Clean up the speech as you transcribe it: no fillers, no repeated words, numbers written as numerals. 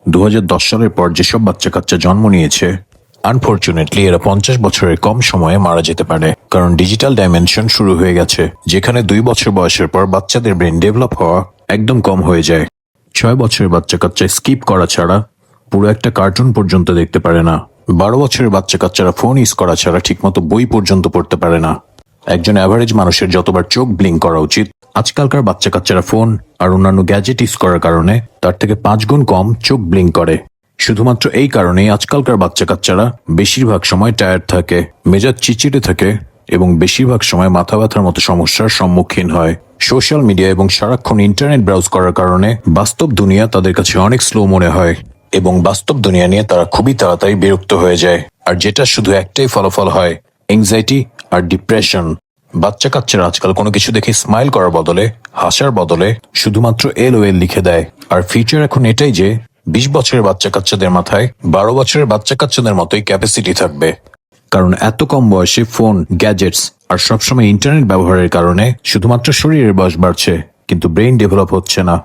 2010 সালের পর যেসব বাচ্চা কাচ্চা জন্ম নিয়েছে, আনফরচুনেটলি এরা 50 বছরের কম সময়ে মারা যেতে পারে, কারণ ডিজিটাল ডাইমেনশন শুরু হয়ে গেছে, যেখানে 2 বছর বয়সের পর বাচ্চাদের ব্রেন ডেভেলপ হওয়া একদম কম হয়ে যায়। 6 বছরের বাচ্চা কাচ্চা স্কিপ করা ছাড়া পুরো একটা কার্টুন পর্যন্ত দেখতে পারে না। 12 বছরের বাচ্চা কাচ্চারা ফোন ইউজ করা ছাড়া ঠিকমতো বই পর্যন্ত পড়তে পারে না। একজন অ্যাভারেজ মানুষের যতবার চোখ ব্লিঙ্ক করা উচিত, আজকালকার বাচ্চা কাচ্চারা ফোন আর অন্যান্য গ্যাজেট ইউজ করার কারণে তার থেকে 5 গুণ কম চোখ ব্লিঙ্ক করে। শুধুমাত্র এই কারণেই আজকালকার বাচ্চা কাচ্চারা বেশিরভাগ সময় টায়ার্ড থাকে, মেজাজ চিচিড়ে থাকে এবং বেশিরভাগ সময় মাথা ব্যথার মতো সমস্যার সম্মুখীন হয়। সোশ্যাল মিডিয়া এবং সারাক্ষণ ইন্টারনেট ব্রাউজ করার কারণে বাস্তব দুনিয়া তাদের কাছে অনেক স্লো মনে হয় এবং বাস্তব দুনিয়া নিয়ে তারা খুবই তাড়াতাড়ি বিরক্ত হয়ে যায়। আর যেটা শুধু একটাই ফলাফল হয়, এংজাইটি আর ডিপ্রেশন। বাচ্চা কাচ্চারা আজকাল কোনো কিছু দেখে স্মাইল করার বদলে, হাসার বদলে শুধুমাত্র LOL লিখে দেয়। আর ফিউচার এখন এটাই যে 20 বছরের বাচ্চা কাচ্চাদের মাথায় 12 বছরের বাচ্চা কাচ্চাদের মতোই ক্যাপাসিটি থাকবে, কারণ এত কম বয়সে ফোন, গ্যাজেটস আর সবসময় ইন্টারনেট ব্যবহারের কারণে শুধুমাত্র শরীরের বয়স বাড়ছে, কিন্তু ব্রেইন ডেভেলপ হচ্ছে না।